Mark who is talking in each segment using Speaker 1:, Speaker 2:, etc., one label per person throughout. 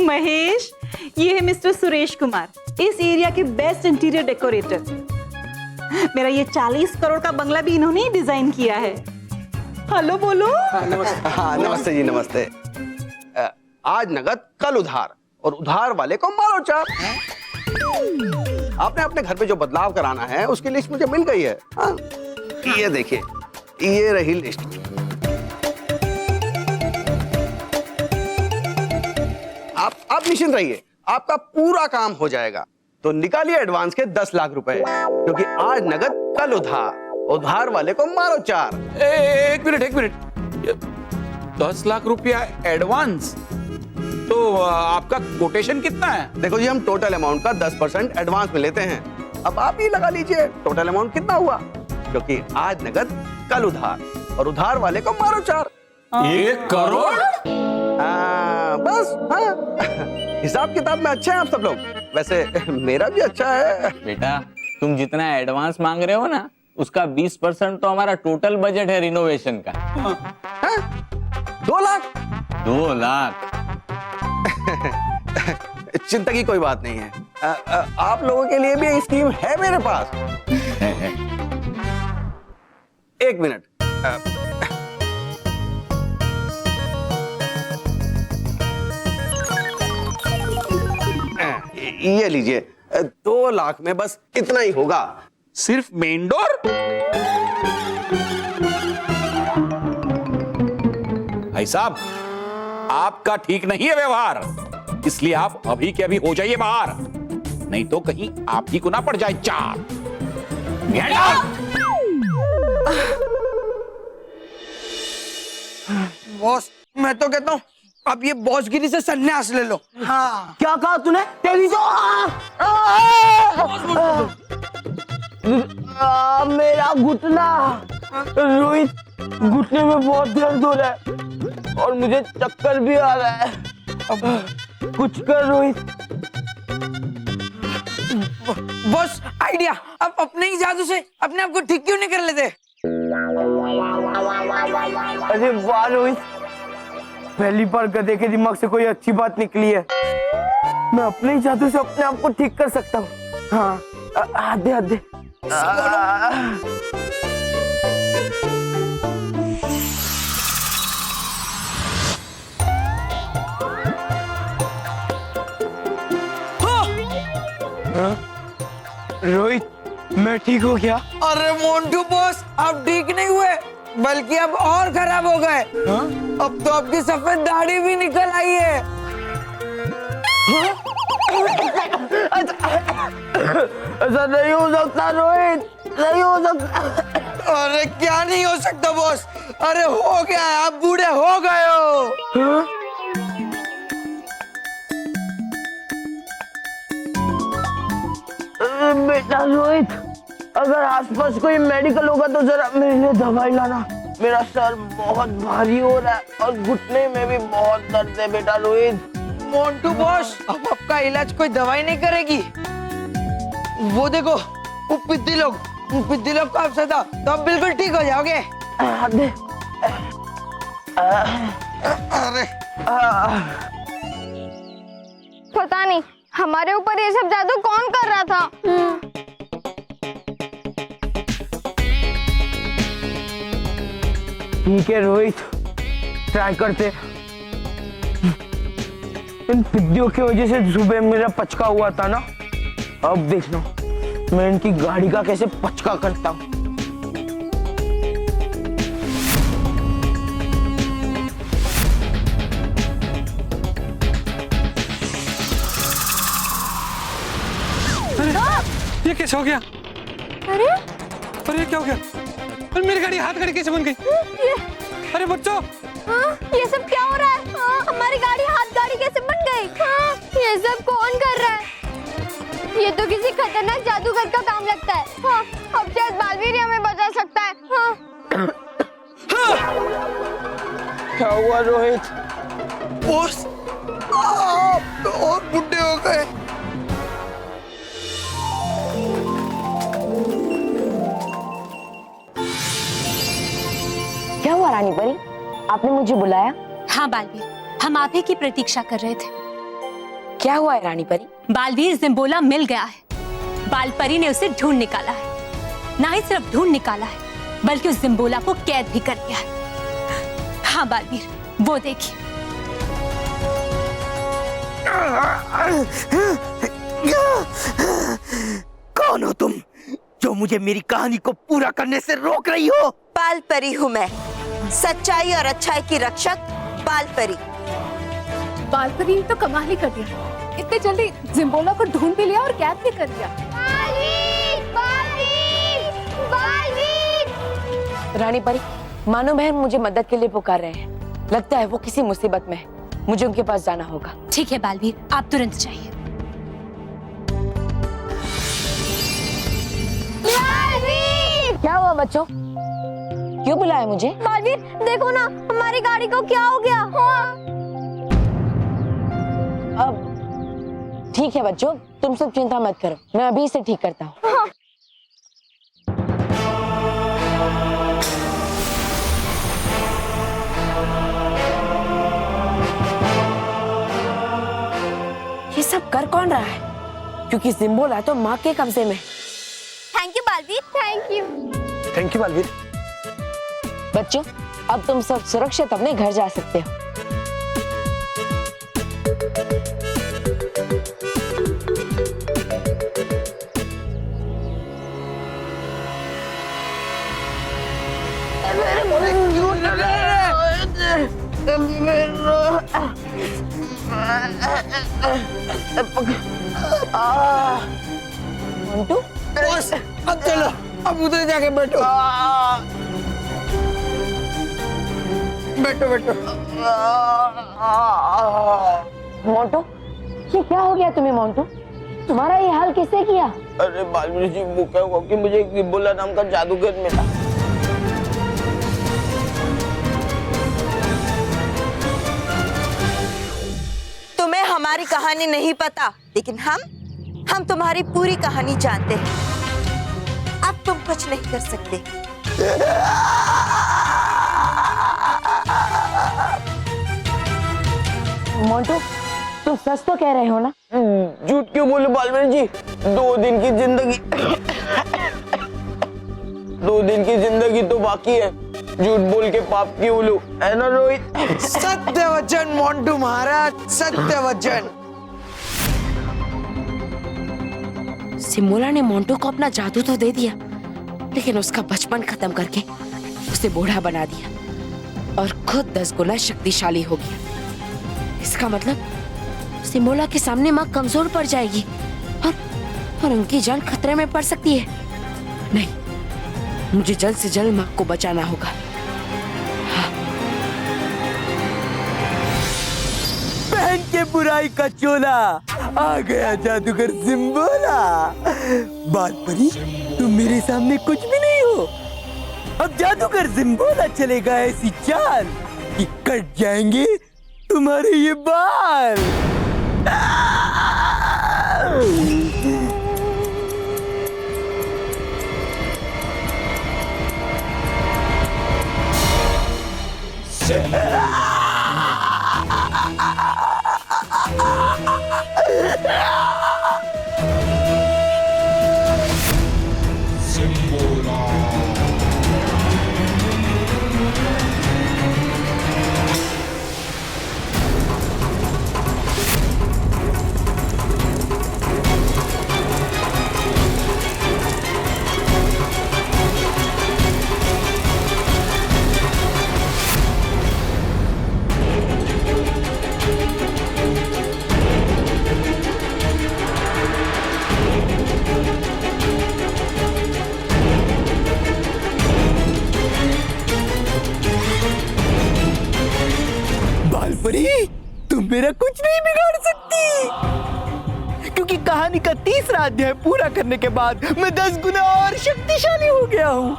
Speaker 1: महेश, ये है मिस्टर सुरेश कुमार, इस एरिया के बेस्ट इंटीरियर डेकोरेटर। मेरा ये 40 करोड़ का बंगला भी इन्होंने ही डिजाइन किया है। हेलो बोलो।
Speaker 2: नमस्ते। हाँ नमस्ते जी, नमस्ते। आज नगद कल उधार, और उधार वाले को मारो चाप। आपने अपने घर पे जो बदलाव कराना है उसकी लिस्ट मुझे मिल गई है। हाँ? ये देखिए, ये रही लिस्ट। आप निश्चिंत रहिए, आपका पूरा काम हो जाएगा। तो निकालिए एडवांस के 10 लाख रुपए, क्योंकि आज नगद कल उधार, उधार वाले को मारो चार।
Speaker 3: एक मिनट, 10 लाख रुपया एडवांस? तो आपका कोटेशन कितना है?
Speaker 2: देखो जी, हम टोटल अमाउंट का 10% एडवांस में लेते हैं। अब आप ही लगा लीजिए टोटल अमाउंट कितना हुआ, क्योंकि आज नगद कल उधार, और उधार वाले को मारो चार।
Speaker 3: 1 करोड़?
Speaker 2: बस। हाँ। हिसाब किताब में अच्छे हैं आप सब लोग। वैसे मेरा भी अच्छा है।
Speaker 4: बेटा, तुम जितना एडवांस मांग रहे हो ना, उसका 20% तो हमारा टोटल बजट है रिनोवेशन का।
Speaker 2: 2 लाख?
Speaker 4: 2 लाख?
Speaker 2: चिंता की कोई बात नहीं है। आप लोगों के लिए भी ये स्कीम है मेरे पास। एक मिनट। ये लीजिए, 2 लाख में बस इतना ही होगा।
Speaker 3: सिर्फ मेन डोर? भाई साहब, आपका ठीक नहीं है व्यवहार, इसलिए आप अभी के अभी हो जाइए बाहर, नहीं तो कहीं आप ही को ना पड़ जाए चार।
Speaker 5: बॉस, मैं तो कहता हूँ अब ये बॉसगिरी से संन्यास ले लो। हाँ।
Speaker 6: क्या कहा तूने? तेरी तो मेरा घुटना, रोहित, घुटने में बहुत दर्द हो रहा है और मुझे चक्कर भी आ रहा है। अब कुछ कर रोहित।
Speaker 5: Boss, idea. अब अपने ही जादू से अपने आप को ठीक क्यों नहीं कर लेते?
Speaker 6: अरे वाह रोहित, पहली बार गधे के दिमाग से कोई अच्छी बात निकली है। मैं अपने ही जादू से अपने आप को ठीक कर सकता हूँ। हाँ, हाथ दे, हाथ दे। रोहित, मैं ठीक हो गया।
Speaker 5: अरे मोन्टू बॉस, आप ठीक नहीं हुए, बल्कि अब और खराब हो गए। अब तो आपकी सफेद दाढ़ी भी निकल आई है।
Speaker 6: ऐसा नहीं हो सकता रोहित, नहीं हो सकता।
Speaker 5: अरे क्या नहीं हो सकता बॉस? अरे हो गया है, आप बूढ़े हो गए हो।
Speaker 6: बेटा रोहित, अगर आसपास कोई मेडिकल होगा तो जरा मेरे लिए दवाई लाना। मेरा सर बहुत भारी हो रहा है और घुटने में भी बहुत दर्द है बेटा रोहित।
Speaker 5: मोन्टू बॉस, अब आपका इलाज कोई दवाई नहीं करेगी। वो देखो, वो पिद्दी लोग का अफसर था, तो अब बिल्कुल ठीक हो जाओगे। अरे
Speaker 7: पता नहीं हमारे ऊपर ये सब जादू कौन कर रहा था।
Speaker 6: ठीक है रोहित, ट्राई करते। इन पिद्दियों की वजह से सुबह मेरा पचका हुआ था ना, अब देखना मैं इनकी गाड़ी का कैसे पचका करता हूँ।
Speaker 8: ये कैसे हो गया? अरे क्या हो गया? अरे मेरी गाड़ी हाथ गाड़ी कैसे बन गई? अरे बच्चों,
Speaker 7: ये सब क्या हो रहा है? हमारी गाड़ी हाथ गाड़ी कैसे बन गई? ये सब कौन कर रहा है? ये तो किसी खतरनाक जादूगर का काम लगता है। अब शायद बालवीर ही हमें बचा सकता है।
Speaker 6: क्या हुआ रोहित?
Speaker 5: बॉस, आप तो और बुढ़े हो गए।
Speaker 9: क्या हुआ रानी परी, आपने मुझे बुलाया?
Speaker 10: हाँ बालवीर, हम आप ही की प्रतीक्षा कर रहे थे।
Speaker 9: क्या हुआ है रानी परी?
Speaker 10: बालवीर जिम्बोला मिल गया है। बालपरी ने उसे ढूंढ निकाला है। ना ही सिर्फ ढूंढ निकाला है, बल्कि उस जिम्बोला को कैद भी कर दिया है। हाँ बालवीर, वो देखिए।
Speaker 6: कौन हो तुम जो मुझे मेरी कहानी को पूरा करने से रोक रही हो?
Speaker 11: बालपरी हूँ मैं, सच्चाई और अच्छाई की रक्षक बालपरी।
Speaker 10: बालपरी ने तो कमाल ही कर दिया, इतने जल्दी जिम्बोला को ढूंढ भी लिया और कैद भी कर दिया।
Speaker 9: रानी परी, मानो बहन मुझे मदद के लिए पुकार रहे हैं। लगता है वो किसी मुसीबत में है। मुझे उनके पास जाना होगा।
Speaker 10: ठीक है बालवीर, आप तुरंत जाइए।
Speaker 9: क्या हुआ बच्चों? क्यों बुलाया मुझे?
Speaker 7: बालवीर देखो ना, हमारी गाड़ी को क्या हो गया?
Speaker 9: अब ठीक है बच्चों, तुम सब चिंता मत करो, मैं अभी इसे ठीक करता हूँ। ये सब कर कौन रहा है? क्योंकि जिम्बोला तो माँ के कब्जे में।
Speaker 7: Thank you Baalveer, thank you.
Speaker 6: Thank you Baalveer.
Speaker 9: बच्चों, अब तुम सब सुरक्षित अपने घर जा सकते हो। मोंटू,
Speaker 5: बस अब चलो, अब उधर जाके बैठो। बैठो बैठो।
Speaker 9: मोंटू, ये क्या हो गया तुम्हें मोंटू? तुम्हारा ये हाल किसने किया?
Speaker 6: अरे बालवीर जी, वो क्या हुआ कि मुझे एक जिम्बोला नाम का जादूगर मिला।
Speaker 11: तुम्हें हमारी कहानी नहीं पता, लेकिन हम तुम्हारी पूरी कहानी जानते हैं। अब तुम कुछ नहीं कर सकते।
Speaker 9: मोंटू, तुम सच तो कह रहे हो ना?
Speaker 6: झूठ क्यों बोले बालवीर जी? 2 दिन की जिंदगी तो बाकी है। झूठ बोल के पाप क्यों लूं, है ना रोहित?
Speaker 5: सत्य वचन मोंटू महाराज, सत्य वचन।
Speaker 9: सिमोला ने मोंटू को अपना जादू तो दे दिया, लेकिन उसका बचपन खत्म करके उसे बूढ़ा बना दिया और खुद 10 गुना शक्तिशाली हो गया। इसका मतलब सिमोला के सामने माँ कमजोर पड़ जाएगी और उनकी जान खतरे में पड़ सकती है। नहीं, मुझे जल्द से जल्द माँ को बचाना होगा।
Speaker 6: पहन के बुराई का चोला आ गया जादूगर जिम्बोला। बालपरी, तुम मेरे सामने कुछ भी नहीं हो। अब जादूगर जिम्बोला चलेगा ऐसी चाल कि कट जाएंगे तुम्हारे ये बाल। बालपरी, तुम मेरा कुछ नहीं बिगाड़ सकती, क्योंकि कहानी का 3रा अध्याय पूरा करने के बाद मैं 10 गुना और शक्तिशाली हो गया हूँ।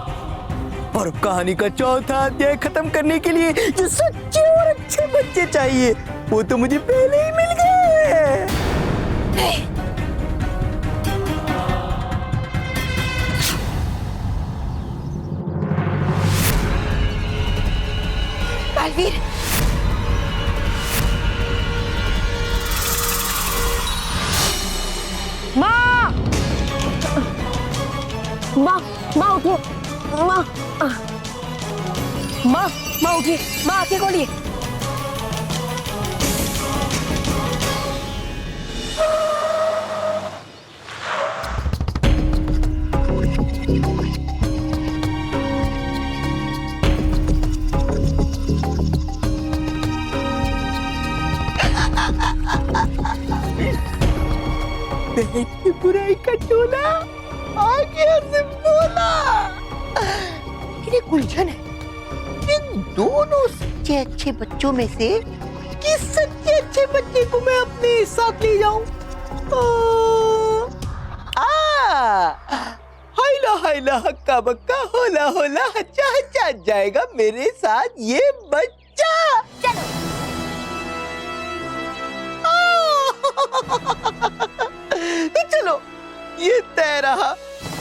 Speaker 6: और अब कहानी का 4था अध्याय खत्म करने के लिए जो सच्चे और अच्छे बच्चे चाहिए, वो तो मुझे पहले ही मिल गए।
Speaker 11: बालवीर,
Speaker 9: माँ उठिए, माँ उठिए, माँ आंखें खोलिए।
Speaker 6: बुराई का टोला आ गया सिम्बोला। लेकिन उलझन है, इन दोनों सच्चे अच्छे बच्चों में से किस सच्चे अच्छे बच्चे को मैं अपने साथ ले जाऊं? हाइला हक्का बक्का होला होला हच्चा हच्चा जाएगा मेरे साथ ये बच्चा। तो चलो, ये तय रहा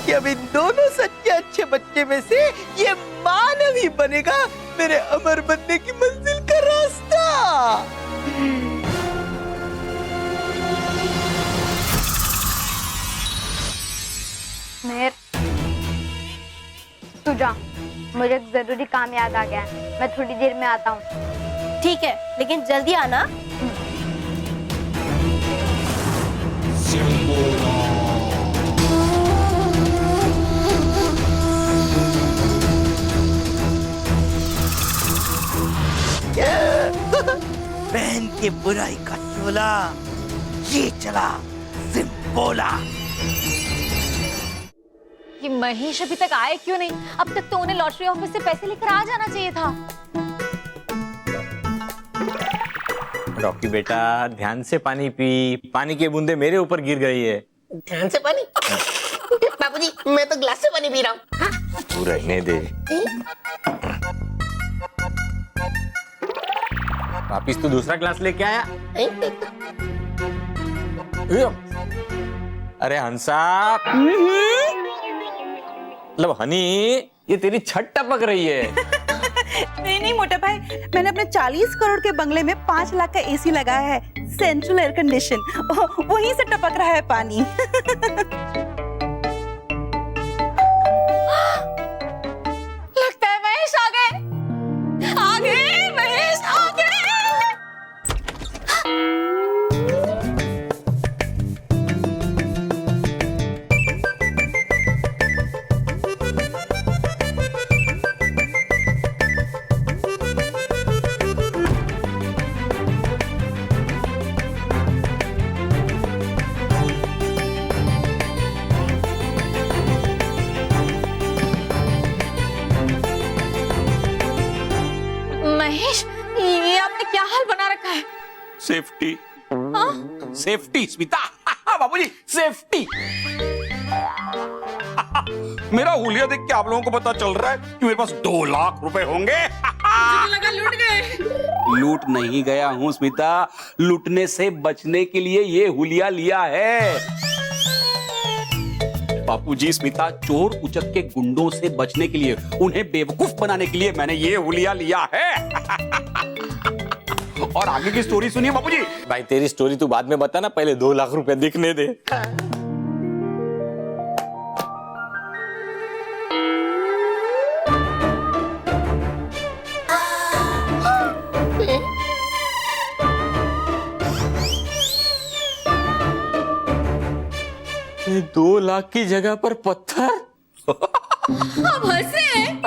Speaker 6: कि अब इन दोनों सच्चे अच्छे बच्चे में से ये मानव ही बनेगा मेरे अमर बनने की मंजिल का रास्ता।
Speaker 7: मेहर, तू जा, मुझे एक जरूरी काम याद आ गया है, मैं थोड़ी देर में आता हूँ।
Speaker 9: ठीक है, लेकिन जल्दी आना।
Speaker 6: बहन के बुराई का टोला ये चला सिम्बोला।
Speaker 10: ये महेश अभी तक आए क्यों नहीं? अब तक तो उन्हें लॉटरी ऑफिस से पैसे लेकर आ जाना चाहिए था।
Speaker 4: रॉकी बेटा, ध्यान से पानी पी, पानी की बूंदे मेरे ऊपर गिर गई है।
Speaker 6: ध्यान से पानी? बाबूजी, मैं तो ग्लास से पानी पी रहा हूँ।
Speaker 4: तू रहने दे। वापिस तू दूसरा ग्लास लेके आया? अरे हंसा, मतलब हनी, ये तेरी छत टपक रही है।
Speaker 1: नहीं मोटा भाई, मैंने अपने 40 करोड़ के बंगले में 5 लाख का एसी लगाया है, सेंट्रल एयर कंडीशन, वहीं से टपक रहा है पानी।
Speaker 10: लगता है महेश आ गए, महेश आ गए। महेश, ये आपने क्या हाल बना रखा है?
Speaker 3: Safety, safety Smita. बाबूजी, सेफ्टी। मेरा हुलिया देख के आप लोगों को पता चल रहा है कि मेरे पास 2 लाख रुपए होंगे।
Speaker 10: लगा लूट गए।
Speaker 3: लूट नहीं गया हूं स्मिता, लूटने से बचने के लिए ये हुलिया लिया है। बापूजी, स्मिता, चोर उचक के गुंडों से बचने के लिए, उन्हें बेवकूफ बनाने के लिए मैंने ये हुलिया लिया है। और आगे की स्टोरी सुनिए बापूजी।
Speaker 4: भाई तेरी स्टोरी तू बाद में बता ना, पहले 2 लाख रुपए दिखने दे। ये 2 लाख की जगह पर पत्थर।
Speaker 10: अब हंसे हैं।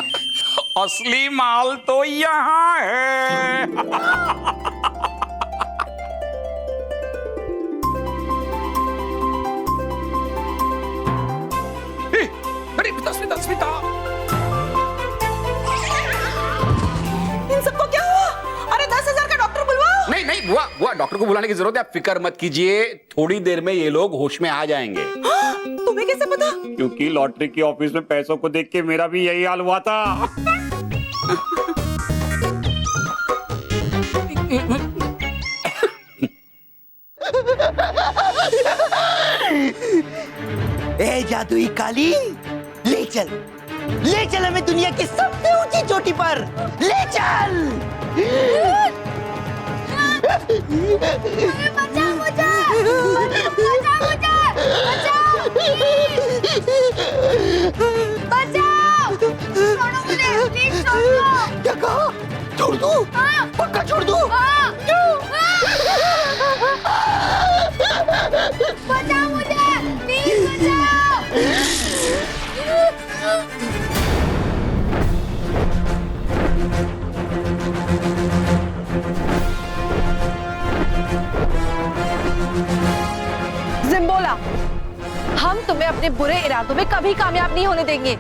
Speaker 3: असली माल तो यहाँ है। अरे स्मिता, स्मिता,
Speaker 1: इन सबको क्या हुआ? अरे 10,000 का डॉक्टर बुलवाओ।
Speaker 3: नहीं नहीं बुआ, डॉक्टर को बुलाने की जरूरत है, आप फिक्र मत कीजिए, थोड़ी देर में ये लोग होश में आ जाएंगे।
Speaker 1: तुम्हें कैसे पता?
Speaker 3: क्योंकि लॉटरी की ऑफिस में पैसों को देख के मेरा भी यही हाल हुआ था।
Speaker 6: ए जादुई कालीन, ले चल हमें दुनिया की सबसे ऊंची चोटी पर, ले चल।
Speaker 7: बचा मुझे, बचा मुझे, बचा।
Speaker 6: दूं? पक्का छोड़ दूं?
Speaker 7: बचाओ मुझे, प्लीज
Speaker 12: जिम्बोला, हम तुम्हें अपने बुरे इरादों में कभी कामयाब नहीं होने देंगे।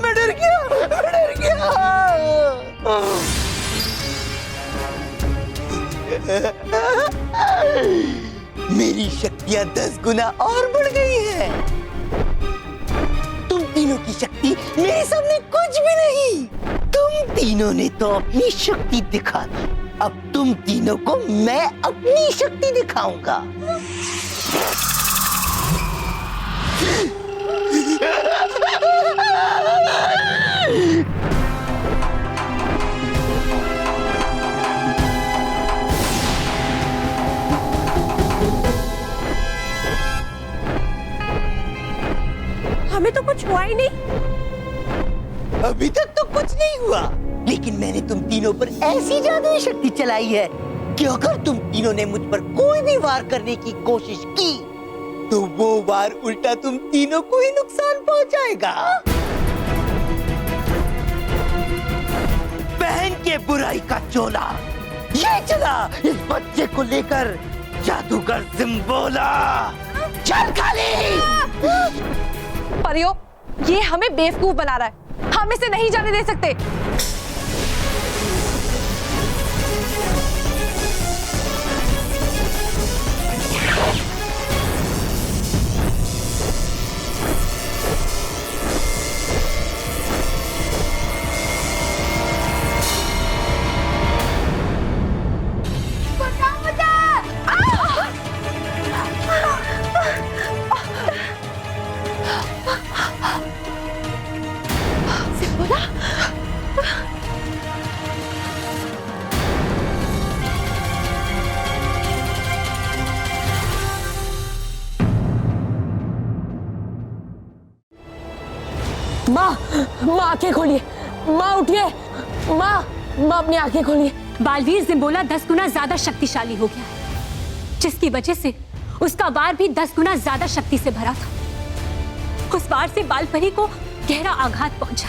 Speaker 6: मैं डर गया। मेरी शक्तियां 10 गुना और बढ़ गई है। तुम तीनों की शक्ति मेरे सामने कुछ भी नहीं। तुम तीनों ने तो अपनी शक्ति दिखा दी, अब तुम तीनों को मैं अपनी शक्ति दिखाऊंगा।
Speaker 12: हमें तो कुछ हुआ ही नहीं।
Speaker 6: अभी तक तो कुछ नहीं हुआ, लेकिन मैंने तुम तीनों पर ऐसी जादुई शक्ति चलाई है कि अगर तुम तीनों ने मुझ पर कोई भी वार करने की कोशिश की तो वो वार उल्टा तुम तीनों को ही नुकसान पहुंचाएगा। पहन के बुराई का चोला ये चला इस बच्चे को लेकर जादूगर जिम्बोला। चल खाली।
Speaker 12: परियो, ये हमें बेवकूफ बना रहा है, हम इसे नहीं जाने दे सकते।
Speaker 9: माँ आंखें खोलिए, माँ उठिए, माँ अपनी आंखें खोलिए।
Speaker 10: बालवीर जिम्बोला 10 गुना ज्यादा शक्तिशाली हो गया है, जिसकी वजह से उसका वार भी 10 गुना ज्यादा शक्ति से भरा था। उस वार से बालपरी को गहरा आघात पहुंचा।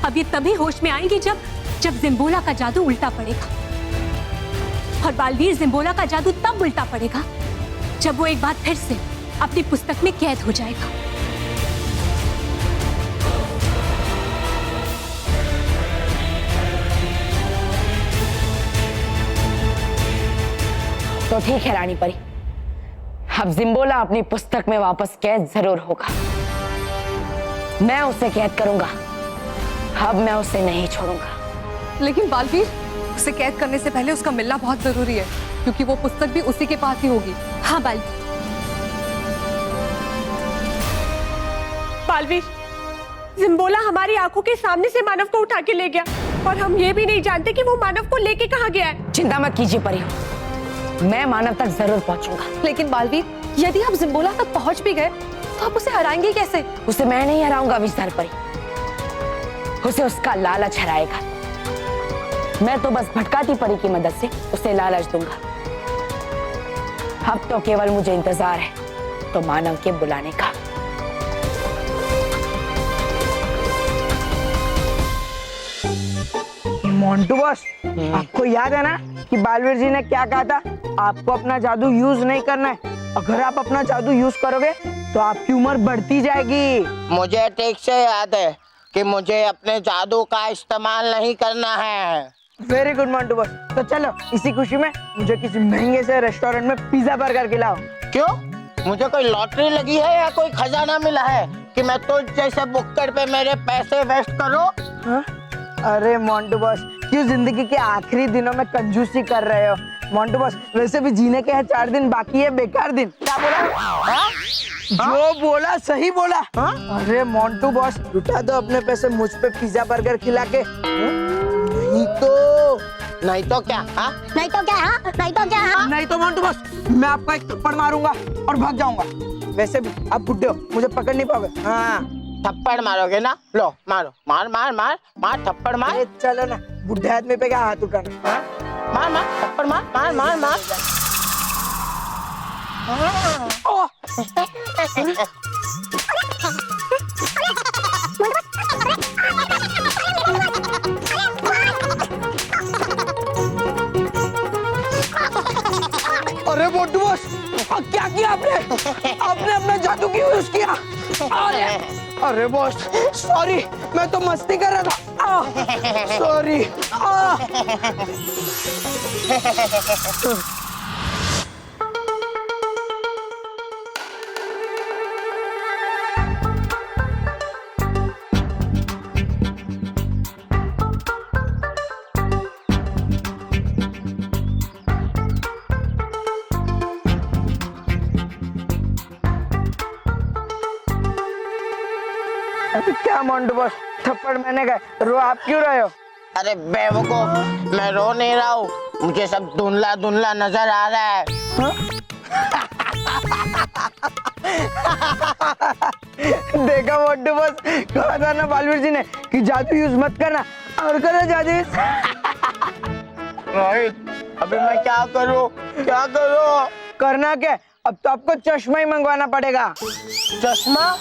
Speaker 10: अब ये तभी होश में आएंगे जब जिम्बोला का जादू उल्टा पड़ेगा, और बालवीर जिम्बोला का जादू तब उल्टा पड़ेगा जब वो एक बार फिर से अपनी पुस्तक में कैद हो जाएगा।
Speaker 9: तो ठीक है रानी परी, अब जिम्बोला अपनी पुस्तक में वापस कैद जरूर होगा। मैं उसे कैद करूंगा, अब मैं उसे नहीं छोड़ूंगा।
Speaker 12: लेकिन बालवीर, उसे कैद करने से पहले उसका मिलना बहुत जरूरी है, क्योंकि वो पुस्तक भी उसी के पास ही होगी।
Speaker 10: हाँ बालवीर,
Speaker 12: जिम्बोला हमारी आंखों के सामने से मानव को उठा के ले गया, और हम ये भी नहीं जानते कि वो मानव को लेके कहाँ गया है।
Speaker 9: चिंता मत कीजिए परी, मैं मानव तक जरूर पहुंचूंगा।
Speaker 12: लेकिन बालवीर, यदि हम जिम्बोला तक पहुंच भी गए तो आप उसे हराएंगे कैसे?
Speaker 9: उसे मैं नहीं हराऊंगा विषधर परी, उसे उसका लालच हराएगा। मैं तो बस भटकाती परी की मदद से उसे लालच दूंगा। अब तो केवल मुझे इंतजार है तो मानव के बुलाने का।
Speaker 5: मोंटू बॉस, आपको याद है ना कि बालवीर जी ने क्या कहा था? आपको अपना जादू यूज नहीं करना है। अगर आप अपना जादू यूज करोगे तो आपकी उम्र बढ़ती जाएगी।
Speaker 6: मुझे ठीक से याद है
Speaker 13: कि मुझे अपने जादू का इस्तेमाल नहीं करना है।
Speaker 5: Very good Montu boss. तो चलो इसी खुशी में मुझे किसी महंगे से रेस्टोरेंट में पिज्जा बर्गर खिलाओ।
Speaker 13: क्यों? मुझे कोई लॉटरी लगी है या कोई खजाना मिला है कि मैं तुझ जैसे बुक्कड़ पे मेरे पैसे वेस्ट करूं?
Speaker 5: हाँ? अरे मोंटू बॉस, क्यों जिंदगी के आखिरी दिनों में कंजूसी कर रहे हो? मोंटू बॉस, वैसे भी जीने के हैं 4 दिन, बाकी है बेकार दिन।
Speaker 13: क्या बोला? हाँ?
Speaker 5: जो बोला सही बोला। हाँ? अरे मोंटू बॉस, लुटा दो अपने पैसे मुझ पे पिज्जा बर्गर खिला के।
Speaker 13: नहीं तो क्या? हाँ?
Speaker 7: नहीं तो क्या? हाँ? नहीं तो क्या? हाँ?
Speaker 5: नहीं तो मोंटू बॉस, मैं आपको एक थप्पड़ मारूंगा और भाग जाऊंगा। वैसे भी आप बुड्ढे हो, मुझे पकड़ नहीं पाओगे। हाँ,
Speaker 13: थप्पड़ मारोगे ना? लो मारो, मार मार मार मार, थप्पड़ मार।
Speaker 5: चलो ना, बुढ़े आदमी पे क्या हाथ उठाना। हाँ?
Speaker 13: मार मार, थप्पड़ मार मार मार मार।
Speaker 5: अरे मोंटू बॉस, क्या किया आपने? आपने अपना जादू क्यों यूज किया? अरे बॉस, सॉरी, मैं तो मस्ती कर रहा था। सॉरी। क्या मोंटू बॉस, थप्पड़ मैंने गए, रो आप क्यों रहे हो?
Speaker 13: अरे बेवकूफ, मैं रो नहीं रहा हूँ, मुझे सब धुंधला धुंधला नजर आ रहा है।
Speaker 5: हाँ? देखा मोंटू बॉस, कहा था ना बालवीर जी ने कि जादू यूज मत करना, और करो जादू।
Speaker 13: अभी मैं क्या करूँ? क्या करूँ?
Speaker 5: करना क्या? अब तो आपको चश्मा ही मंगवाना पड़ेगा।
Speaker 13: चश्मा?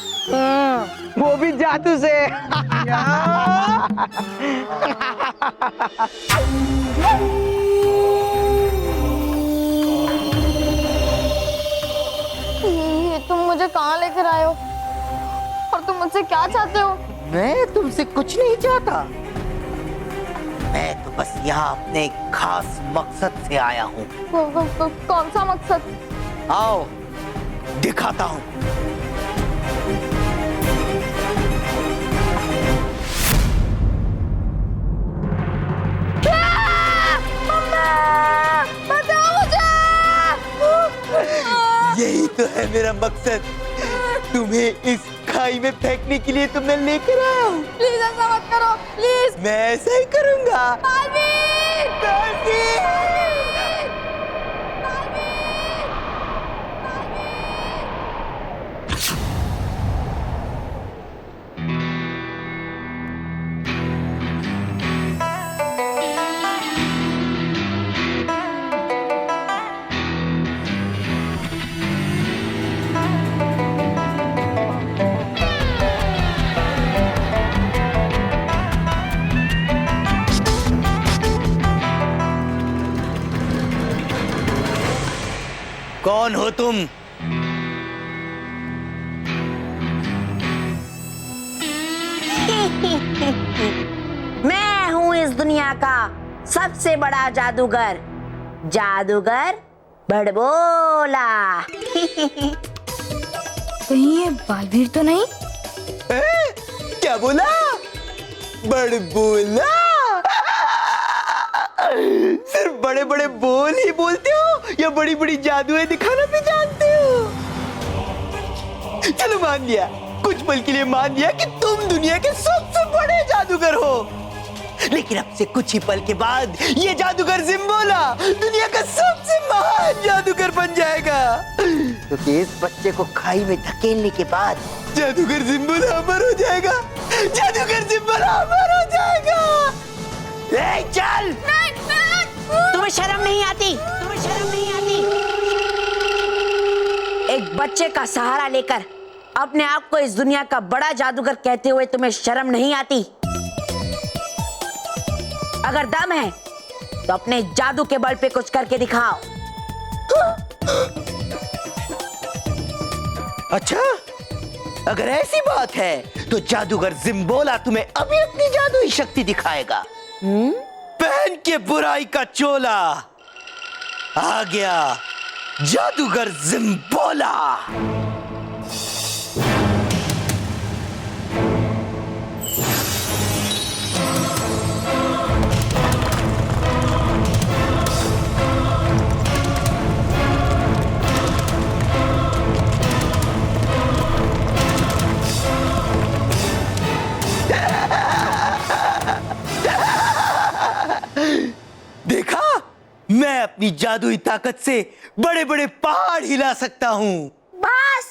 Speaker 5: वो भी जादू से।
Speaker 7: ये तुम मुझे कहाँ लेकर आए हो? और तुम मुझसे क्या चाहते हो?
Speaker 6: मैं तुमसे कुछ नहीं चाहता, मैं तो बस यहाँ अपने एक खास मकसद से आया हूँ।
Speaker 7: कौन सा मकसद?
Speaker 6: आओ दिखाता हूँ। यही तो है मेरा मकसद, तुम्हें इस खाई में फेंकने के लिए तुमने लेकर आया हूँ।
Speaker 7: प्लीज ऐसा मत करो, प्लीज।
Speaker 6: मैं ऐसा ही करूँगा। कौन हो तुम?
Speaker 11: मैं हूँ इस दुनिया का सबसे बड़ा जादूगर, जादूगर बड़बोला।
Speaker 7: कहीं ये बालवीर तो नहीं?
Speaker 6: क्या बोला? बड़बोला? सिर्फ बड़े बड़े बोल ही बोलते हो या बड़ी बड़ी जादुएं दिखाना भी जानते हो? चलो मान लिया, कुछ पल के लिए मान लिया कि तुम दुनिया के सबसे बड़े जादूगर हो, लेकिन अब से कुछ ही पल के बाद ये जादूगर जिम्बोला दुनिया का सबसे महान जादूगर बन जाएगा, क्योंकि इस बच्चे को खाई में धकेलने के बाद जादूगर जिम्बोला अमर हो जाएगा। जादूगर जिम्बोला अमर हो जाएगा। ए, चल।
Speaker 11: तुम्हें शर्म नहीं आती? तुम्हें शर्म नहीं आती? एक बच्चे का सहारा लेकर अपने आप को इस दुनिया का बड़ा जादूगर कहते हुए तुम्हें शर्म नहीं आती? अगर दम है तो अपने जादू के बल पे कुछ करके दिखाओ।
Speaker 6: अच्छा, अगर ऐसी बात है तो तो जादूगर जिम्बोला तुम्हें अभी अपनी जादुई शक्ति दिखाएगा। पहन के बुराई का चोला आ गया जादूगर जिम्बोला। देखा, मैं अपनी जादुई ताकत से बड़े बड़े पहाड़ हिला सकता हूँ।
Speaker 11: बस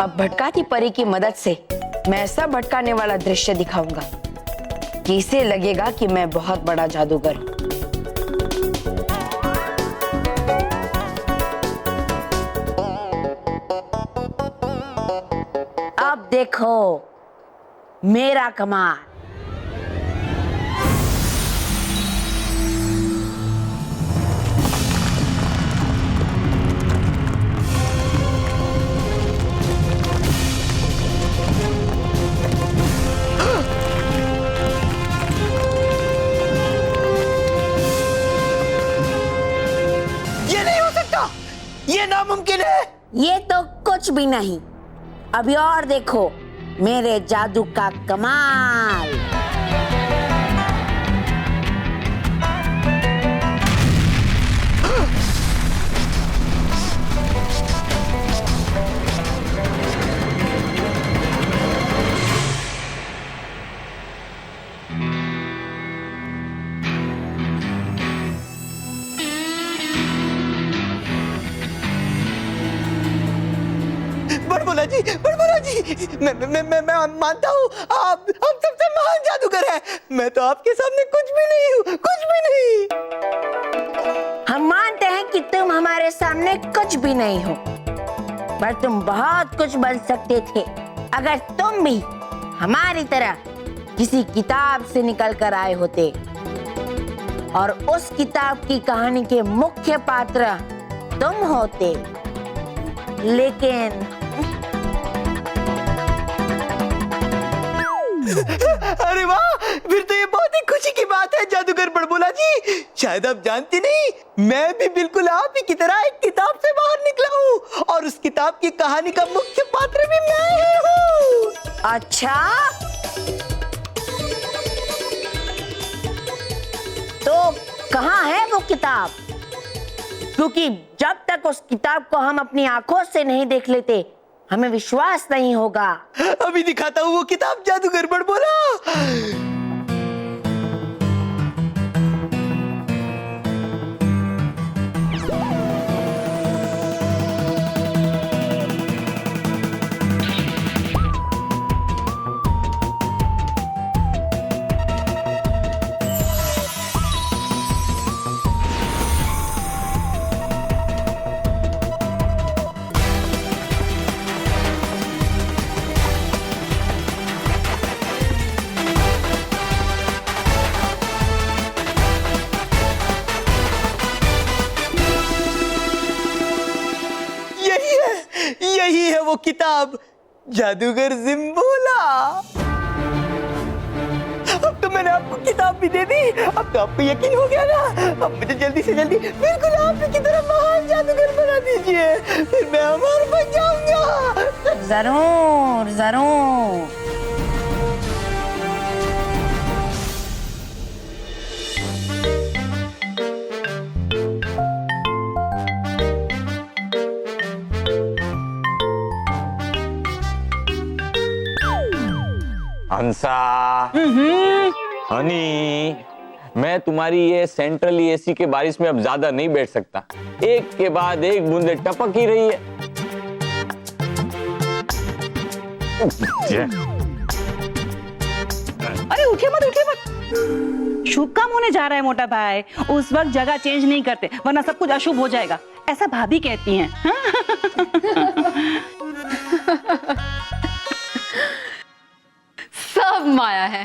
Speaker 9: अब भटकाती परी की मदद से मैं ऐसा भटकाने वाला दृश्य दिखाऊंगा कि इसे लगेगा कि मैं बहुत बड़ा जादूगर हूं। अब देखो मेरा कमाल।
Speaker 6: ये नहीं हो सकता, ये नामुमकिन है।
Speaker 9: ये तो कुछ भी नहीं। अभी और देखो मेरे जादू का कमाल।
Speaker 6: बड़बोला जी, मैं मानता हूँ आप सबसे महान जादूगर हैं। मैं तो आपके सामने कुछ भी नहीं हूँ, कुछ भी नहीं।
Speaker 9: हम मानते हैं कि तुम हमारे सामने कुछ भी नहीं हो, पर तुम बहुत कुछ बन सकते थे अगर तुम भी हमारी तरह किसी किताब से निकल कर आए होते और उस किताब की कहानी के मुख्य पात्र तुम होते। लेकिन
Speaker 6: अरे वाह, फिर तो ये बहुत ही खुशी की बात है जादूगर बड़बोला जी। शायद आप जानती नहीं, मैं भी बिल्कुल आप ही की तरह एक किताब से बाहर निकला हूँ और उस किताब की कहानी का मुख्य पात्र भी मैं ही हूँ।
Speaker 9: अच्छा, तो कहाँ है वो किताब? क्योंकि जब तक उस किताब को हम अपनी आंखों से नहीं देख लेते हमें विश्वास नहीं होगा।
Speaker 6: अभी दिखाता हूँ वो किताब जादूगर बड़बोला। यही है वो किताब जादूगर जिम्बोला। अब तो मैंने आपको किताब भी दे दी, अब तो आपको यकीन हो गया ना। अब मुझे जल्दी से जल्दी बिल्कुल आप की तरह महान जादूगर बना दीजिए, फिर मैं अमर बन जाऊंगा।
Speaker 9: जरूर जरूर।
Speaker 4: हंसा, हनी, मैं तुम्हारी ये सेंट्रल एसी के बारिश में अब ज्यादा नहीं बैठ सकता। एक के बाद एक बूंदे टपक ही रही है।
Speaker 1: अरे उठिए मत, शुभ काम होने जा रहा है मोटा भाई। उस वक्त जगह चेंज नहीं करते वरना सब कुछ अशुभ हो जाएगा, ऐसा भाभी कहती हैं।
Speaker 14: सब माया है।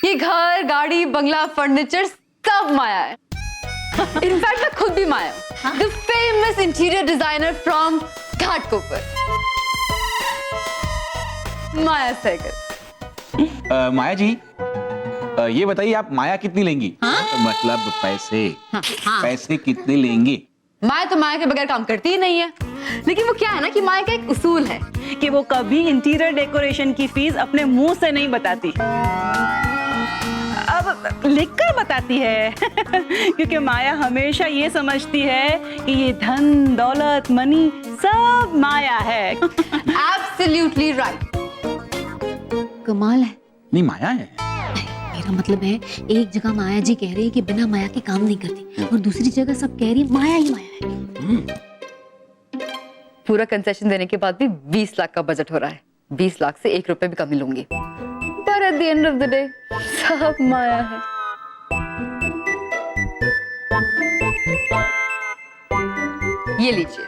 Speaker 14: ये घर, गाड़ी, बंगला, फर्नीचर सब माया है। इनफैक्ट मैं खुद भी माया हूँ, the famous interior designer from Ghatkopar. Maya Sehgal.
Speaker 3: Maya ji, ये बताइए आप माया कितनी लेंगी? मतलब पैसे। पैसे कितने लेंगे?
Speaker 14: माया तो माया के बगैर काम करती ही नहीं है, लेकिन वो क्या है ना कि माया का एक उसूल है
Speaker 1: कि वो कभी इंटीरियर डेकोरेशन की फीस अपने मुंह से नहीं बताती, अब लिखकर बताती है। क्योंकि माया हमेशा ये समझती है कि ये धन दौलत मनी सब माया है।
Speaker 14: Absolutely right. कमाल है।
Speaker 3: नहीं, माया है।
Speaker 10: मेरा मतलब है, एक जगह माया जी कह रही है कि बिना माया के काम नहीं करती, और दूसरी जगह सब कह रही है माया ही माया है।
Speaker 14: पूरा कंसेशन देने के बाद भी 20 लाख का बजट हो रहा है। 20 लाख से 1 रुपए भी कम ही लूंगी, पर at the end of the day सब माया है। ये लीजिए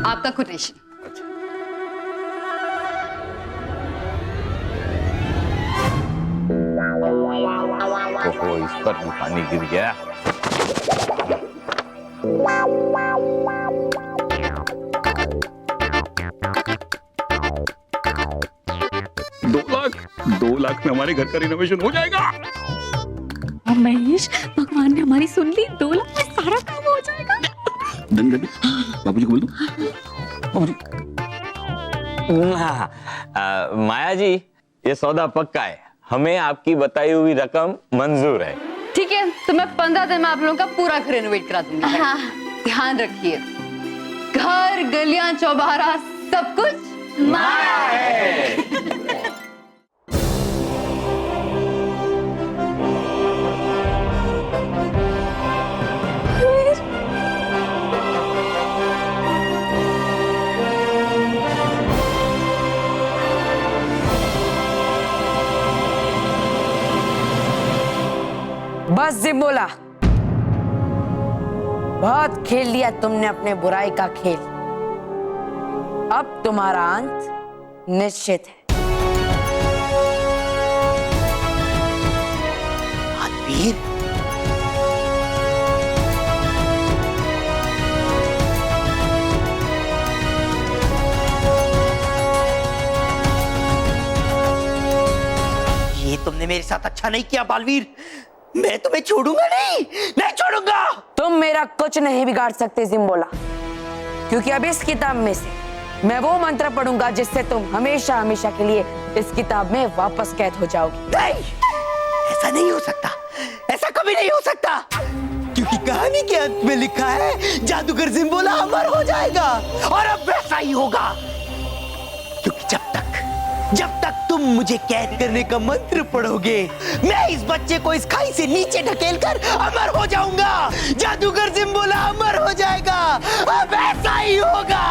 Speaker 14: आपका कोटेशन।
Speaker 4: ओहो, इस पर भी पानी गिर गया।
Speaker 3: दो लाख में हमारे घर का रिनोवेशन हो जाएगा।
Speaker 10: और महेश, भगवान ने हमारी सुन ली, 2 लाख में सारा काम हो जाएगा।
Speaker 3: बाबूजी को बोल दूं? बाबूजी।
Speaker 4: माया जी, ये सौदा पक्का है, हमें आपकी बताई हुई रकम मंजूर है।
Speaker 14: ठीक है, तो मैं 15 दिन में आप लोगों का पूरा घर रेनोवेट करा दूंगी। ध्यान रखिए, घर गलियां चौबारा सब कुछ माया है।
Speaker 9: बस जिम्बोला, बहुत खेल लिया तुमने अपने बुराई का खेल। अब तुम्हारा अंत निश्चित है।
Speaker 13: आदमीर, ये तुमने मेरे साथ अच्छा नहीं किया बालवीर। मैं तुम्हें छोड़ूंगा नहीं छोड़ूंगा।
Speaker 9: तुम मेरा कुछ नहीं बिगाड़ सकते जिम्बोला, क्योंकि अब इस किताब में से मैं वो मंत्र पढ़ूंगा जिससे तुम हमेशा हमेशा के लिए इस किताब में वापस कैद हो जाओगी।
Speaker 13: नहीं, ऐसा नहीं हो सकता, ऐसा कभी नहीं हो सकता, क्योंकि कहानी के अंत में लिखा है जादूगर जिम्बोला अमर हो जाएगा। और अब वैसा ही होगा, क्योंकि जब तक तुम मुझे कैद करने का मंत्र पढ़ोगे, मैं इस बच्चे को इस खाई से नीचे ढकेलकर अमर हो जाऊंगा। जादूगर जिम्बोला अमर हो जाएगा। अब ऐसा ही होगा।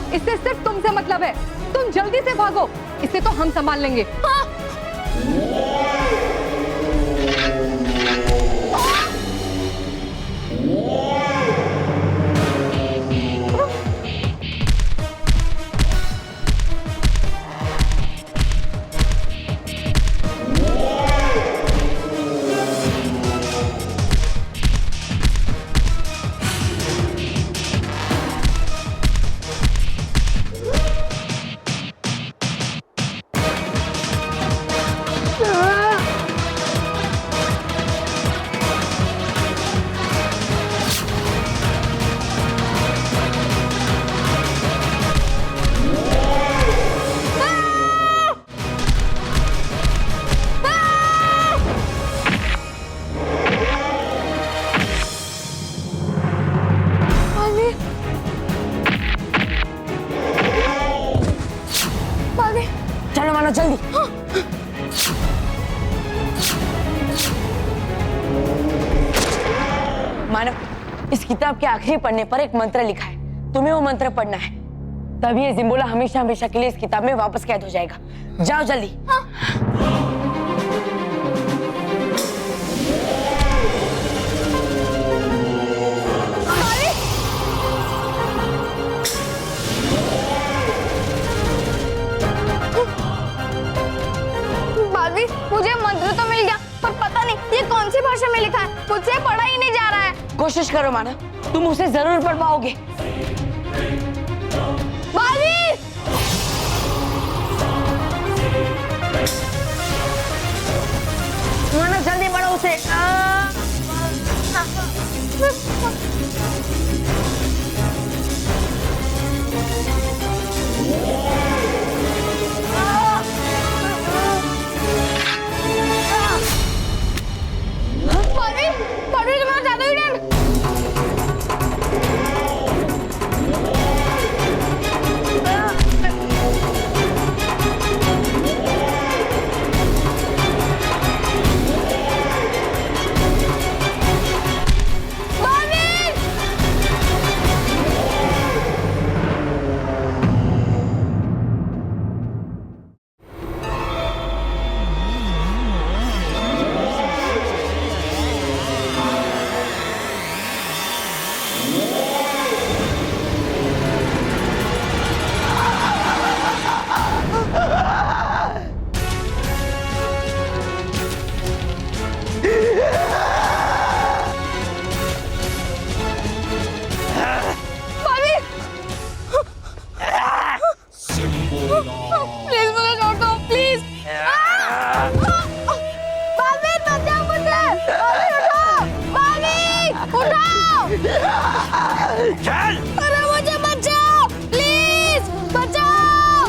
Speaker 14: इससे सिर्फ तुमसे मतलब है, तुम जल्दी से भागो, इसे तो हम संभाल लेंगे। हाँ?
Speaker 9: किताब के आखिरी पन्ने पर एक मंत्र लिखा है, तुम्हें वो मंत्र पढ़ना है, तभी ये जिम्बोला हमेशा हमेशा के लिए इस किताब में वापस कैद हो जाएगा। जाओ जल्दी।
Speaker 7: बालवीर, मुझे मंत्र तो मिल गया, पर पता नहीं ये कौन सी भाषा में लिखा है, मुझसे पढ़ा ही नहीं जा रहा है।
Speaker 9: कोशिश करो मानव, तुम उसे जरूर पढ़ पाओगे।
Speaker 7: बालवीर!
Speaker 9: मानव जल्दी पढ़ो उसे।
Speaker 7: बालवीर, बालवीर तुम्हारा जादुई डंड। प्लीज मुझे छोड़ दो, प्लीज। बालवीर बचाओ मुझे, बालवीर उठाओ, चल। अरे मुझे बचाओ, प्लीज बचाओ।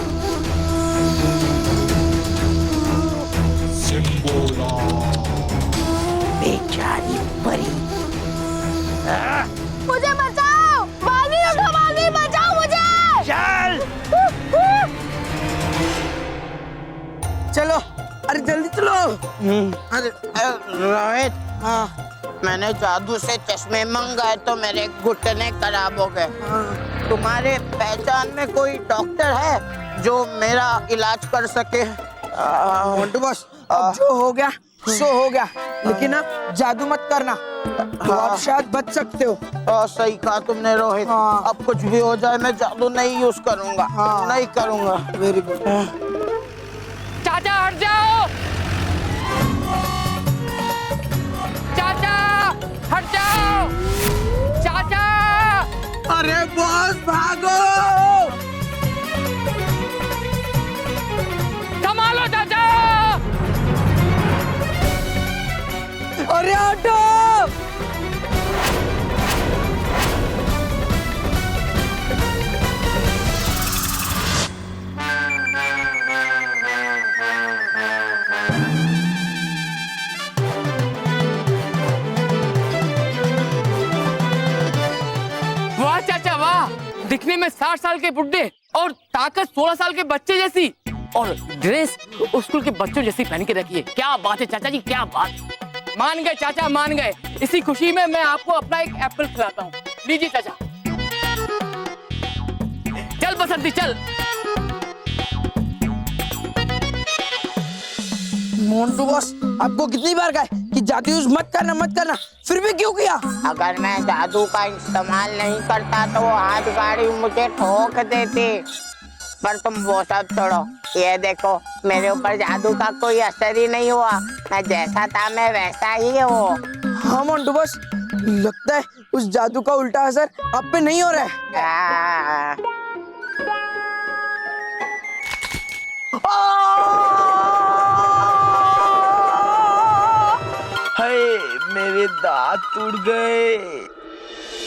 Speaker 13: बेचारी परी।
Speaker 7: मुझे बचाओ, बालवीर उठो, बालवीर बचाओ मुझे।
Speaker 13: चल।
Speaker 5: चलो, अरे जल्दी चलो।
Speaker 15: अरे रोहित, हाँ, मैंने जादू से चश्मे मंगाए तो मेरे घुटने खराब हो गए। तुम्हारे पहचान में कोई डॉक्टर है जो मेरा इलाज कर सके?
Speaker 5: मोंटू बॉस, अब जो हो गया सो हो गया, लेकिन अब जादू मत करना, तो आप शायद बच सकते हो।
Speaker 15: सही कहा तुमने रोहित। अब कुछ भी हो जाए मैं जादू नहीं यूज करूंगा। नहीं करूंगा।
Speaker 5: Very good.
Speaker 12: चाचा हट जाओ, चाचा हट जाओ, चाचा।
Speaker 5: अरे बॉस भागो,
Speaker 12: संभालो चाचा।
Speaker 5: अरे हटो।
Speaker 12: वाह चाचा वाह, दिखने में 60 साल के बुड्ढे और ताकत 16 साल के बच्चे जैसी, और ड्रेस स्कूल के बच्चों जैसी पहन के रखी है। क्या बात है चाचा जी, क्या बात। मान गए चाचा, मान गए। इसी खुशी में मैं आपको अपना एक एप्पल खिलाता हूँ। लीजिए चाचा। चल बसंती चल।
Speaker 5: मोंटू बॉस, आपको कितनी बार कहा है कि जादू यूज मत करना, फिर भी क्यों किया?
Speaker 15: अगर मैं जादू का इस्तेमाल नहीं करता तो वो हाथ गाड़ी मुझे ठोक देती। पर तुम वो सब छोड़ो, ये देखो मेरे ऊपर जादू का कोई असर ही नहीं हुआ। मैं जैसा था मैं वैसा ही हूँ।
Speaker 5: हाँ मोंटू बॉस, लगता है उस जादू का उल्टा असर आप पे नहीं हो रहा है।
Speaker 13: हाय, मेरे दांत टूट गए।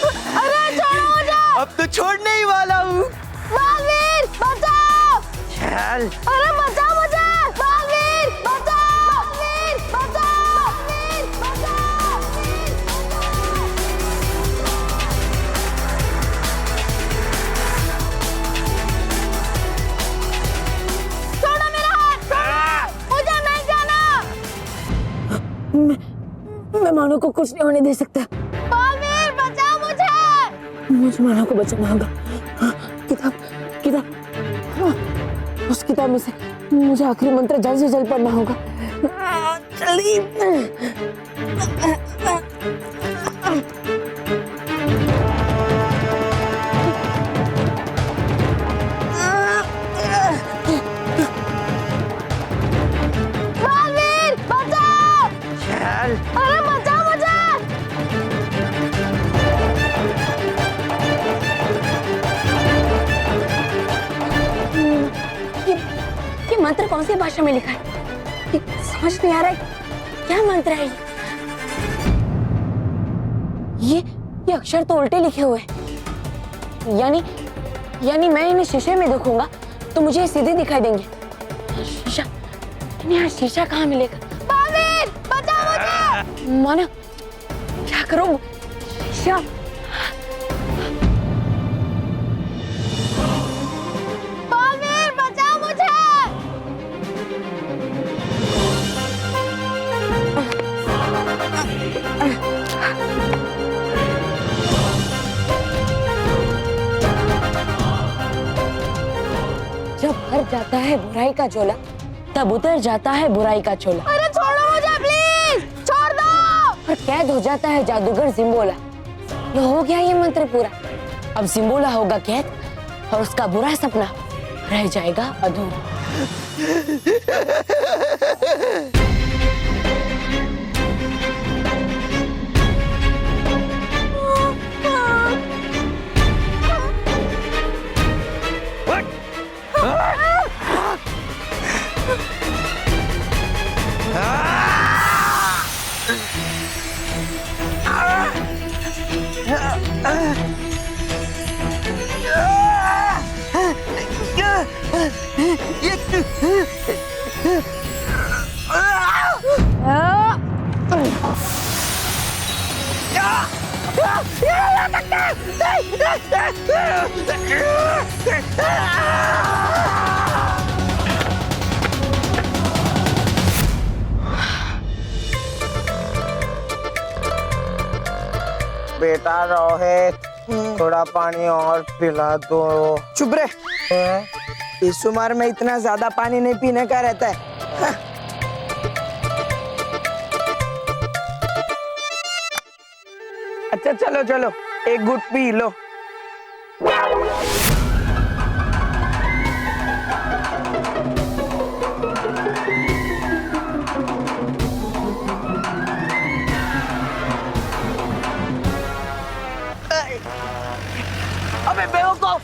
Speaker 7: अरे छोड़ो मुझे।
Speaker 13: अब तो छोड़ने ही वाला हूँ।
Speaker 7: बालवीर बचाओ।
Speaker 13: चल।
Speaker 7: अरे बचाओ मुझे, बालवीर बचाओ, बालवीर बचाओ, बालवीर बचाओ। छोड़ो मेरा हाथ, मुझे नहीं जाना।
Speaker 9: मैं मानो को कुछ नहीं होने दे सकता।
Speaker 7: बालवीर बचाओ मुझे।
Speaker 9: मुझे माना को बचाना होगा। किताब किताब हाँ, उस किताब में से मुझे आखिरी मंत्र जल्द से जल्द पढ़ना होगा। जल्दी।
Speaker 7: बालवीर बचाओ! अरे बचाओ मुझे!
Speaker 9: ये मंत्र कौन सी भाषा में लिखा है? ये समझ नहीं आ रहा है क्या मंत्र है ये अक्षर तो उल्टे लिखे हुए हैं। यानी मैं इन्हें शीशे में देखूंगा तो मुझे सीधे दिखाई देंगे। शीशा, यार शीशा कहाँ मिलेगा?
Speaker 7: बालवीर बचाओ मुझे!
Speaker 9: माना क्या करूं? शीशा
Speaker 7: बालवीर बचाओ मुझे!
Speaker 9: जब भर जाता है बुराई का झोला तब उतर जाता है बुराई का चोला।
Speaker 7: अरे छोड़ो मुझे प्लीज! छोड़ दो!
Speaker 9: और कैद हो जाता है जादूगर जिम्बोला। ये हो गया ये मंत्र पूरा। अब जिम्बोला होगा कैद और उसका बुरा सपना रह जाएगा अधूरा।
Speaker 15: बेटा रोहित, थोड़ा पानी और पिला दो।
Speaker 5: चुप रहे। इस उम्र में इतना ज्यादा पानी नहीं पीने का रहता है। हाँ। अच्छा चलो चलो एक घुट पी लो।
Speaker 15: अबे बेवकूफ!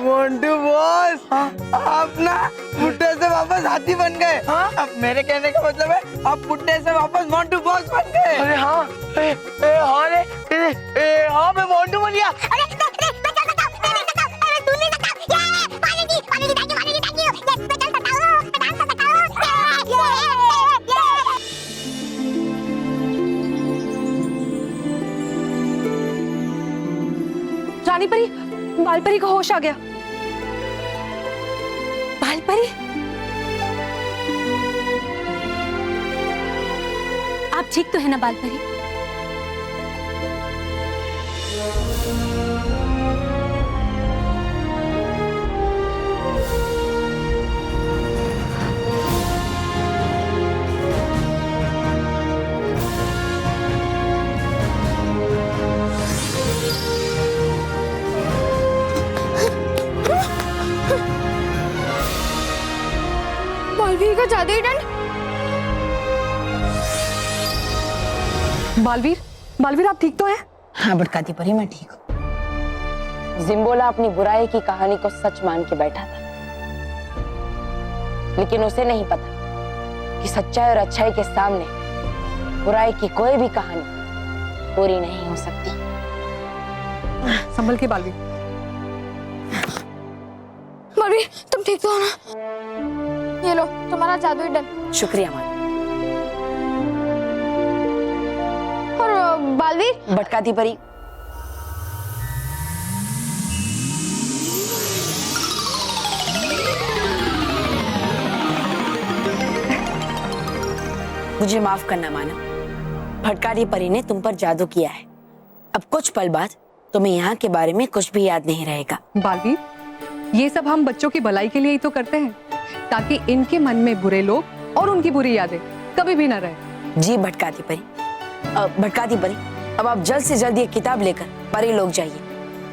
Speaker 5: मोंटू बॉस, आप ना बुड्ढे से वापस हाथी बन गए। अब मेरे कहने का मतलब है आप बुड्ढे से वापस मोंटू बॉस बन गए।
Speaker 15: अरे हाँ, हाँ मैं मोंटू बन गया।
Speaker 10: रानी परी, बालपरी को होश आ गया। बालपरी, आप ठीक तो है ना बालपरी?
Speaker 7: बालवीर का जादुई दंड।
Speaker 10: बालवीर आप ठीक तो हैं?
Speaker 9: हाँ बटकाती परी, मैं ठीक हूँ। जिम्बोला अपनी बुराई की कहानी को सच मान के बैठा था, लेकिन उसे नहीं पता कि सच्चाई और अच्छाई के सामने बुराई की कोई भी कहानी पूरी नहीं हो सकती।
Speaker 10: संभल के बालवीर।
Speaker 7: बालवीर तुम ठीक तो हो ना? ये लो तुम्हारा जादुई दंड।
Speaker 9: शुक्रिया माँ।
Speaker 7: और बालवीर?
Speaker 9: बटकाती परी, मुझे माफ करना माना। भटकारी परी ने तुम पर जादू किया है, अब कुछ पल बाद तुम्हें यहाँ के बारे में कुछ भी याद नहीं रहेगा।
Speaker 14: बालवीर, ये सब हम बच्चों की भलाई के लिए ही तो करते हैं, ताकि इनके मन में बुरे लोग और उनकी बुरी यादें कभी भी न रहे।
Speaker 9: जी भटकाती परी, अब आप जल्द से जल्द ये किताब लेकर परी लोग जाइए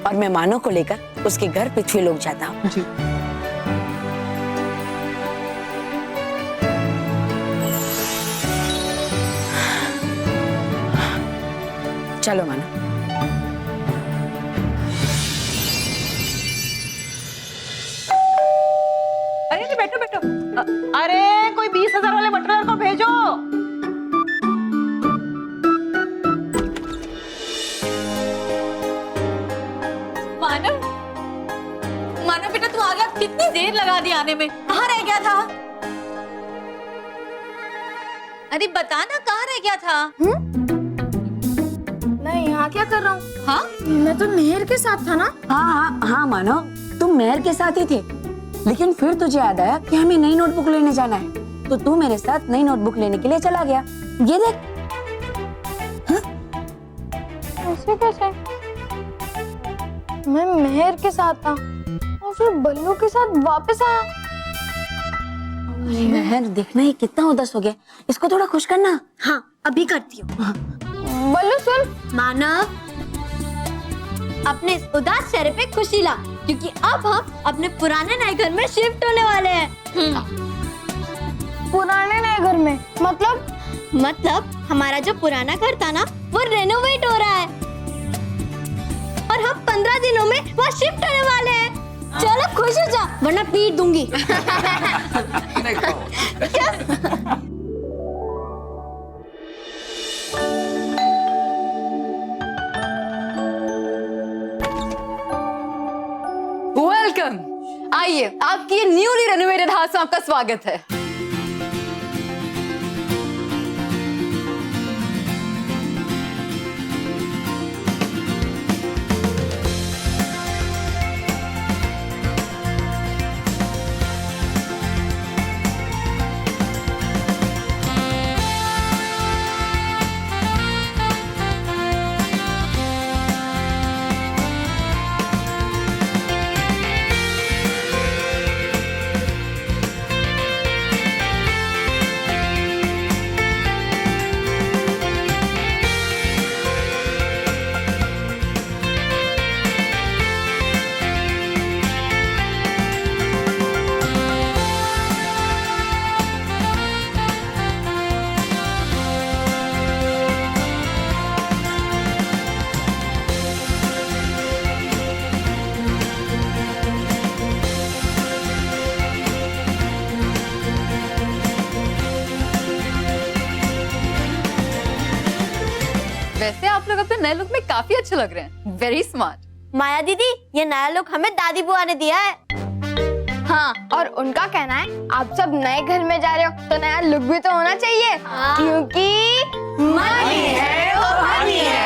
Speaker 9: और मैं मानो को लेकर उसके घर पृथ्वी लोग जाता हूँ।
Speaker 14: जी।
Speaker 9: चलो मानो।
Speaker 1: अरे बैठो बैठो। अरे कोई 20,000 वाले बटलर को भेजो।
Speaker 7: मानो बेटा, तू आ गया। कितनी देर लगा दी आने में, कहाँ रह गया था? अरे बता ना, कहाँ रह गया था?
Speaker 16: मैं यहाँ क्या कर रहा हूँ?
Speaker 7: हाँ,
Speaker 16: मैं तो मेहर के साथ था ना।
Speaker 9: हाँ मानो, तुम मेहर के साथ ही थे, लेकिन फिर तुझे याद आया कि हमें नई नोटबुक लेने जाना है, तो तू मेरे साथ नई नोटबुक लेने के लिए चला गया। ये देख।
Speaker 16: ऐसे कैसे? मैं मेहर के साथ था और फिर बल्लू के साथ वापस आया।
Speaker 9: मेहर, देखना ये कितना उदास हो गया, इसको थोड़ा खुश करना।
Speaker 16: हाँ, अभी करती हूँ। बल्लू सुन।
Speaker 7: मानव, अपने इस उदास चेहरे पे खुशी ला, क्योंकि अब हम अपने पुराने नए घर में शिफ्ट होने वाले हैं।
Speaker 16: पुराने नए घर में
Speaker 7: मतलब हमारा जो पुराना घर था ना, वो रेनोवेट हो रहा है और हम 15 दिनों में वहाँ शिफ्ट होने वाले हैं। चलो खुश हो जा, वरना पीट दूंगी।
Speaker 14: वेलकम। आइए, आपकी न्यूली रेनोवेटेड हाउस में आपका स्वागत है। वैसे आप लोग अपने नए लुक में काफी अच्छे लग रहे हैं। Very smart.
Speaker 7: माया दीदी, ये नया लुक हमें दादी बुआ ने दिया है।
Speaker 16: हाँ, और उनका कहना है आप सब नए घर में जा रहे हो तो नया लुक भी तो होना चाहिए। क्योंकि
Speaker 7: मनी है वो हनी है।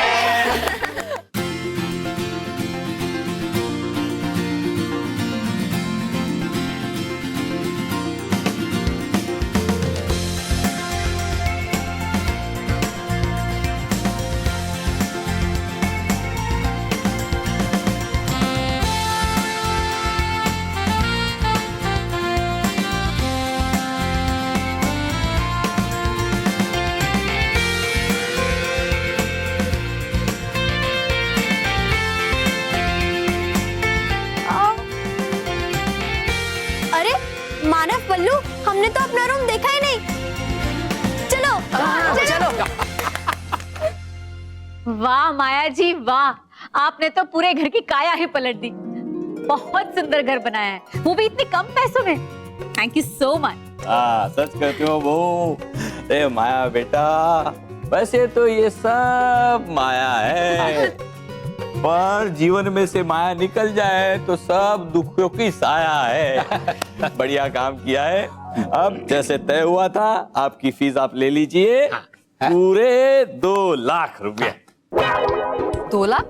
Speaker 7: मानव, पल्लू, हमने तो अपना रूम देखा ही नहीं। चलो चलो।
Speaker 10: वाह माया जी वाह, आपने तो पूरे घर की काया ही पलट दी। बहुत सुंदर घर बनाया है, वो भी इतने कम पैसों में। Thank you so much.
Speaker 4: सच कहते हो वो। ए माया बेटा, वैसे तो ये सब माया है, पर जीवन में से माया निकल जाए तो सब दुखों की साया है। बढ़िया काम किया है। अब जैसे तय हुआ था, आपकी फीस आप ले लीजिए। पूरे 2 लाख रुपए।
Speaker 14: 2 लाख?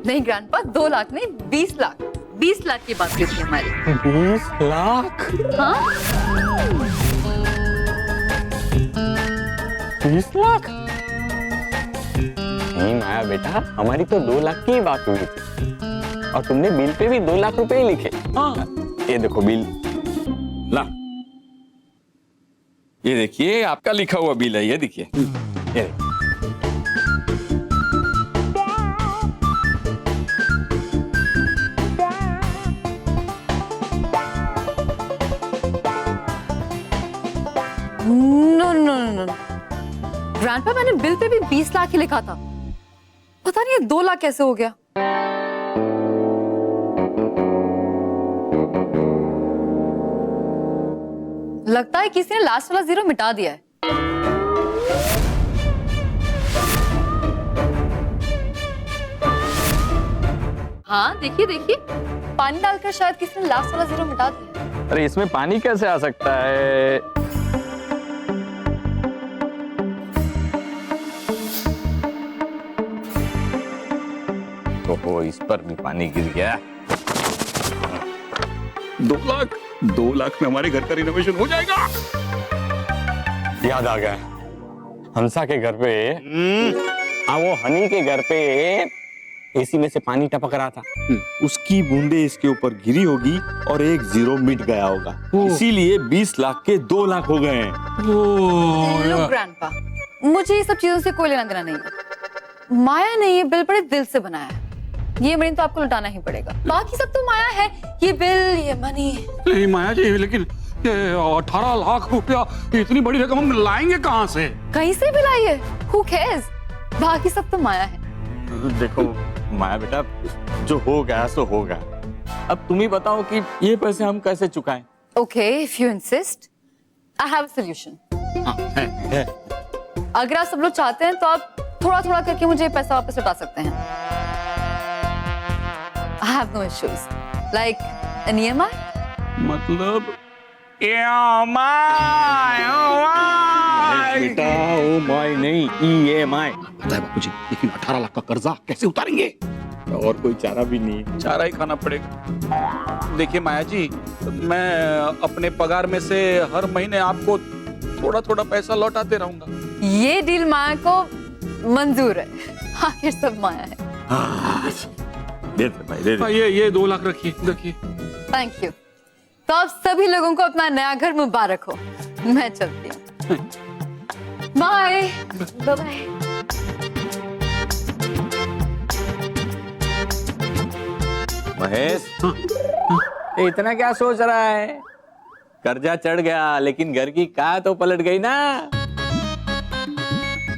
Speaker 14: नहीं ग्रैंडपा, 2 लाख नहीं, 20 लाख। 20 लाख की बात हुई थी हमारी।
Speaker 4: 20 लाख?
Speaker 14: हाँ?
Speaker 4: 20 लाख? नहीं माया बेटा, हमारी तो 2 लाख की ही बात हुई थी और तुमने बिल पे भी 2 लाख रुपए ही लिखे। हाँ ये देखो बिल, ला ये देखिए आपका लिखा हुआ बिल है, ये देखिए ये देखिए।
Speaker 14: नो नो नो ग्रैंडपा, मैंने बिल पे भी 20 लाख ही लिखा था। पता नहीं ये 2 लाख कैसे हो गया। लगता है किसी ने लास्ट वाला 0 मिटा दिया है। हाँ देखिए देखिए, पानी डालकर शायद किसी ने लास्ट वाला 0 मिटा दिया।
Speaker 4: अरे इसमें पानी कैसे आ सकता है? तो इस पर भी पानी गिर गया।
Speaker 3: 2 लाख में हमारे घर का रिनोवेशन हो जाएगा।
Speaker 4: याद आ गया, हंसा के घर पे वो हनी के घर पे एसी में से पानी टपक रहा था, उसकी बूंदे इसके ऊपर गिरी होगी और एक 0 मिट गया होगा, इसीलिए 20 लाख के 2 लाख हो गए हैं।
Speaker 14: लो ग्रैंडपा, मुझे ये सब चीजों से कोई लेना देना नहीं है। माया ने ये बिल बड़े दिल से बनाया है, ये मनी तो आपको लौटाना ही पड़ेगा। बाकी सब तो माया है, ये बिल ये मनी।
Speaker 3: नहीं माया जी, लेकिन ये 18 लाख रुपया इतनी बड़ी रकम हम लाएंगे कहाँ से?
Speaker 14: कहीं से भी लाइए, who cares? बाकी सब तो माया है।
Speaker 4: देखो माया बेटा, जो हो गया सो हो गया, अब तुम ही बताओ कि ये पैसे हम कैसे चुकाएं?
Speaker 14: Okay, if you insist, I have a solution.
Speaker 3: है।
Speaker 14: अगर आप सब लोग चाहते हैं तो आप थोड़ा थोड़ा करके मुझे पैसा वापस लौटा सकते हैं। I have no issues. Like an EMI?
Speaker 3: मतलब
Speaker 4: बेटा ओ माय नहीं, EMI।
Speaker 3: पता है बापूजी, लेकिन 18 लाख का कर्जा कैसे उतारेंगे?
Speaker 4: और कोई चारा भी नहीं,
Speaker 3: चारा ही खाना पड़ेगा। देखिए माया जी, मैं अपने पगार में से हर महीने आपको थोड़ा थोड़ा पैसा लौटाते रहूंगा।
Speaker 14: ये डील माया को मंजूर है। आखिर सब माया है।
Speaker 4: दे भाई दे दे।
Speaker 3: ये 2 लाख रखिए, रखिए।
Speaker 14: Thank you. तो आप सभी लोगों को अपना नया घर मुबारक हो। मैं चलती हूँ। Bye bye.
Speaker 4: महेश, ये इतना क्या सोच रहा है? कर्जा चढ़ गया लेकिन घर की काया तो पलट गई ना।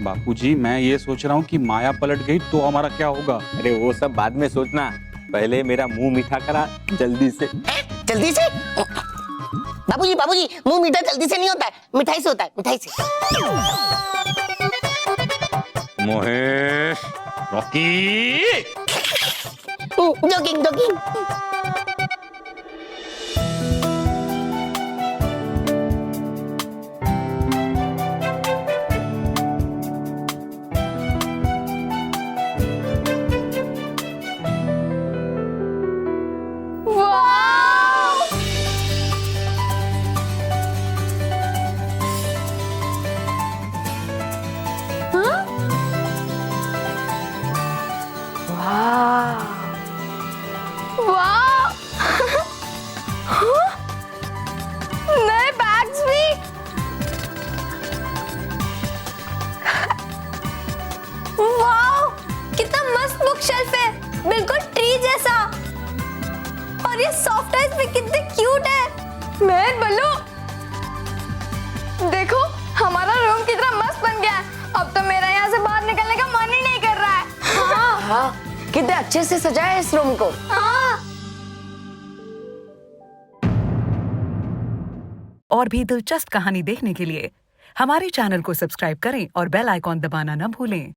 Speaker 3: बापूजी, मैं ये सोच रहा हूँ कि माया पलट गई तो हमारा क्या होगा?
Speaker 4: अरे वो सब बाद में सोचना, पहले मेरा मुंह मीठा करा जल्दी से।
Speaker 15: जल्दी से? बाबूजी बाबूजी, मुंह मीठा जल्दी से नहीं होता है, मिठाई से होता है, मिठाई से।
Speaker 4: Mahesh,
Speaker 3: Rocky,
Speaker 15: jogging jogging.
Speaker 16: नए बैग्स भी। वाओ, कितना मस्त बुक शेल्फ है, बिल्कुल ट्री जैसा। और ये सॉफ्ट टॉयज भी कितने क्यूट है। मैं बल्लू, देखो हमारा रूम कितना मस्त बन गया है। अब तो मेरा यहाँ से बाहर निकलने का मन ही नहीं कर रहा है।
Speaker 11: हाँ, कितने अच्छे से सजाया है इस रूम को।
Speaker 16: हाँ।
Speaker 17: और भी दिलचस्प कहानी देखने के लिए हमारे चैनल को सब्सक्राइब करें और बेल आइकॉन दबाना न भूलें।